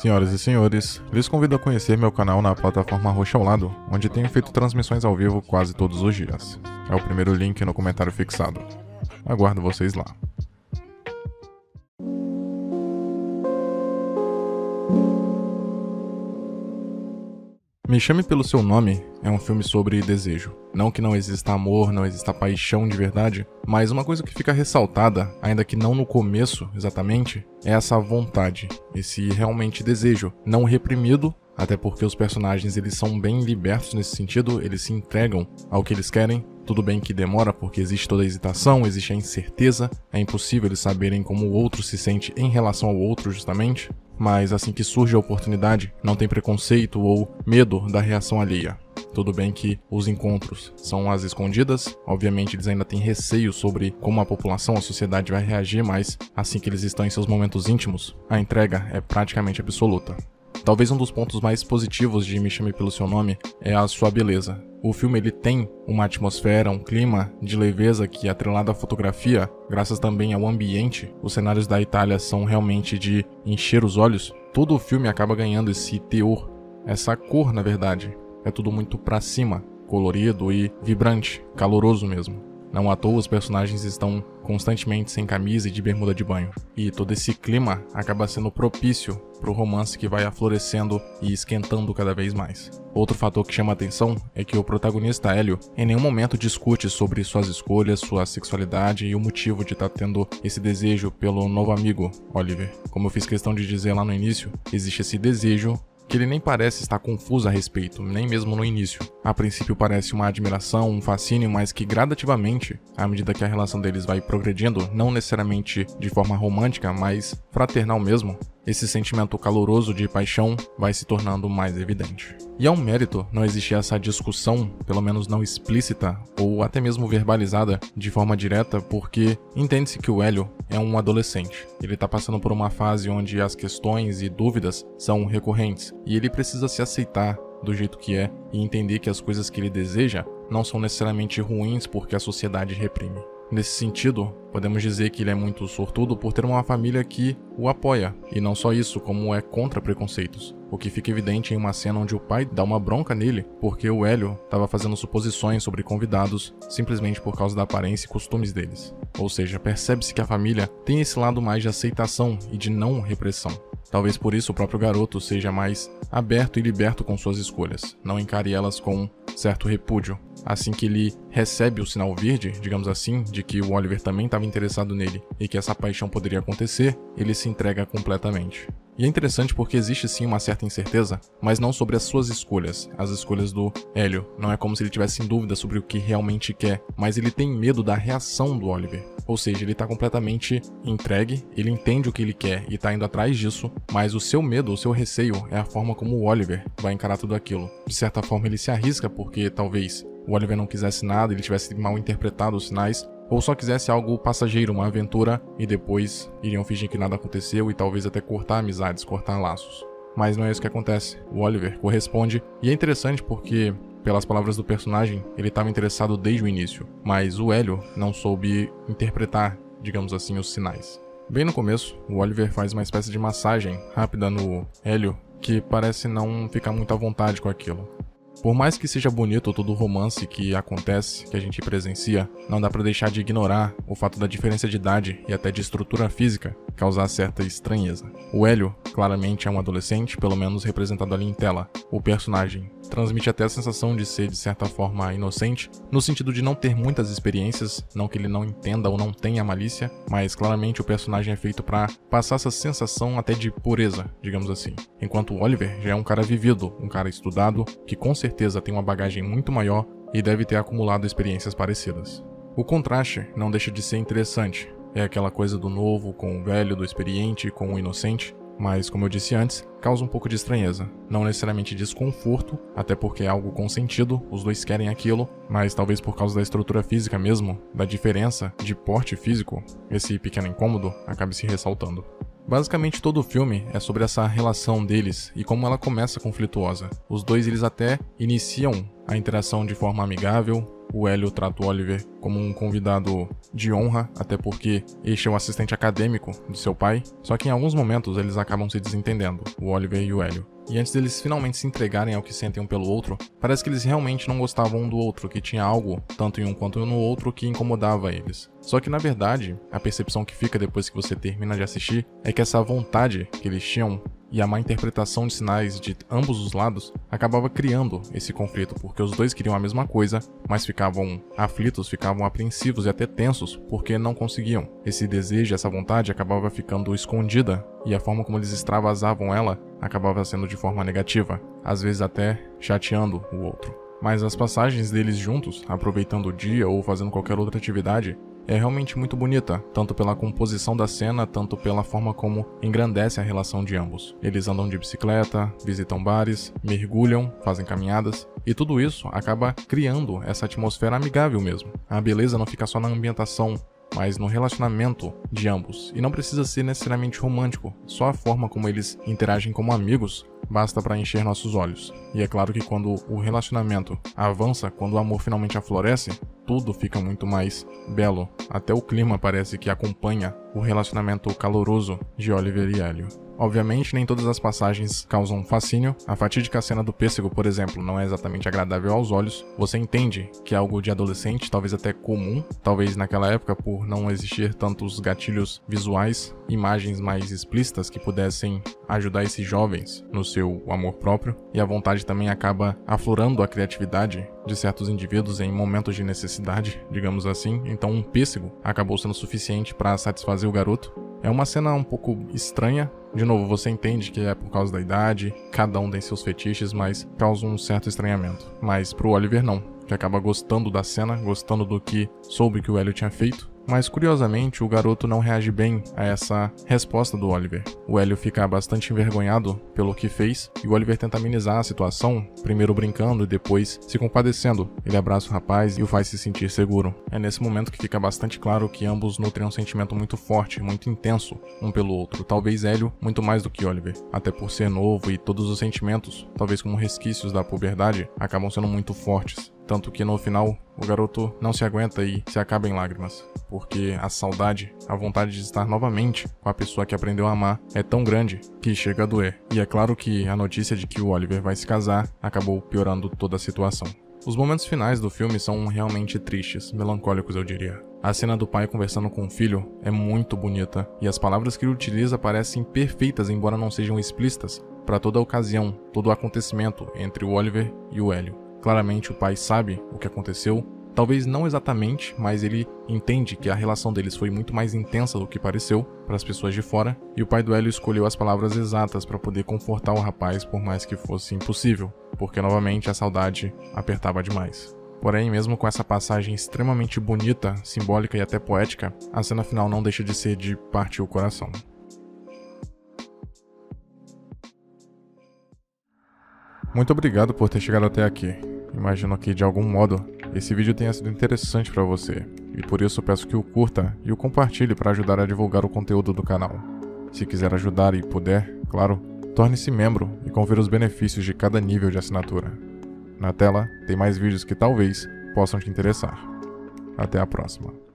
Senhoras e senhores, lhes convido a conhecer meu canal na plataforma Roxa ao Lado, onde tenho feito transmissões ao vivo quase todos os dias. É o primeiro link no comentário fixado. Aguardo vocês lá. Me Chame Pelo Seu Nome é um filme sobre desejo. Não que não exista amor, não exista paixão de verdade, mas uma coisa que fica ressaltada, ainda que não no começo exatamente, é essa vontade, esse realmente desejo, não reprimido, até porque os personagens eles são bem libertos nesse sentido, eles se entregam ao que eles querem. Tudo bem que demora porque existe toda a hesitação, existe a incerteza, é impossível eles saberem como o outro se sente em relação ao outro justamente, mas assim que surge a oportunidade, não tem preconceito ou medo da reação alheia. Tudo bem que os encontros são às escondidas, obviamente eles ainda têm receio sobre como a população, a sociedade vai reagir, mas assim que eles estão em seus momentos íntimos, a entrega é praticamente absoluta. Talvez um dos pontos mais positivos de Me Chame Pelo Seu Nome é a sua beleza. O filme ele tem uma atmosfera, um clima de leveza que, atrelado à fotografia, graças também ao ambiente, os cenários da Itália são realmente de encher os olhos. Todo o filme acaba ganhando esse teor, essa cor na verdade. É tudo muito pra cima, colorido e vibrante, caloroso mesmo. Não à toa os personagens estão constantemente sem camisa e de bermuda de banho. E todo esse clima acaba sendo propício para o romance que vai aflorescendo e esquentando cada vez mais. Outro fator que chama a atenção é que o protagonista Hélio em nenhum momento discute sobre suas escolhas, sua sexualidade e o motivo de estar tendo esse desejo pelo novo amigo, Oliver. Como eu fiz questão de dizer lá no início, existe esse desejo que ele nem parece estar confuso a respeito, nem mesmo no início. A princípio parece uma admiração, um fascínio, mas que gradativamente, à medida que a relação deles vai progredindo, não necessariamente de forma romântica, mas fraternal mesmo, esse sentimento caloroso de paixão vai se tornando mais evidente. E é um mérito não existir essa discussão, pelo menos não explícita, ou até mesmo verbalizada de forma direta, porque entende-se que o Hélio é um adolescente. Ele está passando por uma fase onde as questões e dúvidas são recorrentes, e ele precisa se aceitar do jeito que é e entender que as coisas que ele deseja não são necessariamente ruins porque a sociedade reprime. Nesse sentido, podemos dizer que ele é muito sortudo por ter uma família que o apoia, e não só isso, como é contra preconceitos. O que fica evidente em uma cena onde o pai dá uma bronca nele porque o Hélio estava fazendo suposições sobre convidados simplesmente por causa da aparência e costumes deles. Ou seja, percebe-se que a família tem esse lado mais de aceitação e de não repressão. Talvez por isso o próprio garoto seja mais aberto e liberto com suas escolhas, não encare elas com certo repúdio. Assim que ele recebe o sinal verde, digamos assim, de que o Oliver também estava interessado nele e que essa paixão poderia acontecer, ele se entrega completamente. E é interessante porque existe sim uma certa incerteza, mas não sobre as suas escolhas, as escolhas do Hélio. Não é como se ele tivesse em dúvida sobre o que realmente quer, mas ele tem medo da reação do Oliver. Ou seja, ele está completamente entregue, ele entende o que ele quer e está indo atrás disso, mas o seu medo, o seu receio é a forma como o Oliver vai encarar tudo aquilo. De certa forma ele se arrisca porque talvez o Oliver não quisesse nada, ele tivesse mal interpretado os sinais, ou só quisesse algo passageiro, uma aventura, e depois iriam fingir que nada aconteceu e talvez até cortar amizades, cortar laços. Mas não é isso que acontece. O Oliver corresponde, e é interessante porque, pelas palavras do personagem, ele estava interessado desde o início, mas o Hélio não soube interpretar, digamos assim, os sinais. Bem no começo, o Oliver faz uma espécie de massagem rápida no Hélio, que parece não ficar muito à vontade com aquilo. Por mais que seja bonito todo o romance que acontece, que a gente presencia, não dá pra deixar de ignorar o fato da diferença de idade e até de estrutura física causar certa estranheza. O Hélio, claramente, é um adolescente, pelo menos representado ali em tela. O personagem transmite até a sensação de ser, de certa forma, inocente, no sentido de não ter muitas experiências, não que ele não entenda ou não tenha malícia, mas claramente o personagem é feito pra passar essa sensação até de pureza, digamos assim. Enquanto o Oliver já é um cara vivido, um cara estudado, que com certeza tem uma bagagem muito maior e deve ter acumulado experiências parecidas. O contraste não deixa de ser interessante. É aquela coisa do novo com o velho, do experiente com o inocente, mas, como eu disse antes, causa um pouco de estranheza. Não necessariamente desconforto, até porque é algo consentido, os dois querem aquilo, mas talvez por causa da estrutura física mesmo, da diferença de porte físico, esse pequeno incômodo acabe se ressaltando. Basicamente todo o filme é sobre essa relação deles e como ela começa conflituosa. Os dois eles até iniciam a interação de forma amigável, o Hélio trata o Oliver como um convidado de honra, até porque este é o assistente acadêmico de seu pai, só que em alguns momentos eles acabam se desentendendo, o Oliver e o Hélio. E antes deles finalmente se entregarem ao que sentem um pelo outro, parece que eles realmente não gostavam um do outro, que tinha algo, tanto em um quanto no outro, que incomodava eles. Só que na verdade, a percepção que fica depois que você termina de assistir é que essa vontade que eles tinham e a má interpretação de sinais de ambos os lados acabava criando esse conflito, porque os dois queriam a mesma coisa, mas ficavam aflitos, ficavam apreensivos e até tensos, porque não conseguiam. Esse desejo, essa vontade acabava ficando escondida, e a forma como eles extravasavam ela acabava sendo de forma negativa, às vezes até chateando o outro. Mas as passagens deles juntos, aproveitando o dia ou fazendo qualquer outra atividade, é realmente muito bonita, tanto pela composição da cena, tanto pela forma como engrandece a relação de ambos. Eles andam de bicicleta, visitam bares, mergulham, fazem caminhadas, e tudo isso acaba criando essa atmosfera amigável mesmo. A beleza não fica só na ambientação, mas no relacionamento de ambos. E não precisa ser necessariamente romântico, só a forma como eles interagem como amigos basta para encher nossos olhos. E é claro que quando o relacionamento avança, quando o amor finalmente aflorece, tudo fica muito mais belo. Até o clima parece que acompanha o relacionamento caloroso de Oliver e Hélio. Obviamente, nem todas as passagens causam fascínio. A fatídica cena do pêssego, por exemplo, não é exatamente agradável aos olhos. Você entende que é algo de adolescente, talvez até comum, talvez naquela época por não existir tantos gatilhos visuais, imagens mais explícitas que pudessem ajudar esses jovens no seu amor próprio. E a vontade também acaba aflorando a criatividade de certos indivíduos em momentos de necessidade, digamos assim. Então um pêssego acabou sendo suficiente para satisfazer o garoto. É uma cena um pouco estranha. De novo, você entende que é por causa da idade, cada um tem seus fetiches, mas causa um certo estranhamento. Mas pro Oliver não, que acaba gostando da cena, gostando do que soube que o Hélio tinha feito. Mas curiosamente, o garoto não reage bem a essa resposta do Oliver. O Hélio fica bastante envergonhado pelo que fez, e o Oliver tenta amenizar a situação, primeiro brincando e depois se compadecendo. Ele abraça o rapaz e o faz se sentir seguro. É nesse momento que fica bastante claro que ambos nutrem um sentimento muito forte, muito intenso, um pelo outro. Talvez Hélio muito mais do que Oliver, até por ser novo e todos os sentimentos, talvez como resquícios da puberdade, acabam sendo muito fortes. Tanto que no final, o garoto não se aguenta e se acaba em lágrimas. Porque a saudade, a vontade de estar novamente com a pessoa que aprendeu a amar é tão grande que chega a doer. E é claro que a notícia de que o Oliver vai se casar acabou piorando toda a situação. Os momentos finais do filme são realmente tristes, melancólicos eu diria. A cena do pai conversando com o filho é muito bonita, e as palavras que ele utiliza parecem perfeitas, embora não sejam explícitas, para toda a ocasião, todo o acontecimento entre o Oliver e o Hélio. Claramente o pai sabe o que aconteceu, talvez não exatamente, mas ele entende que a relação deles foi muito mais intensa do que pareceu para as pessoas de fora, e o pai do Hélio escolheu as palavras exatas para poder confortar o rapaz por mais que fosse impossível, porque novamente a saudade apertava demais. Porém, mesmo com essa passagem extremamente bonita, simbólica e até poética, a cena final não deixa de ser de partir o coração. Muito obrigado por ter chegado até aqui. Imagino que de algum modo esse vídeo tenha sido interessante para você, e por isso peço que o curta e o compartilhe para ajudar a divulgar o conteúdo do canal. Se quiser ajudar e puder, claro, torne-se membro e confira os benefícios de cada nível de assinatura. Na tela tem mais vídeos que talvez possam te interessar. Até a próxima.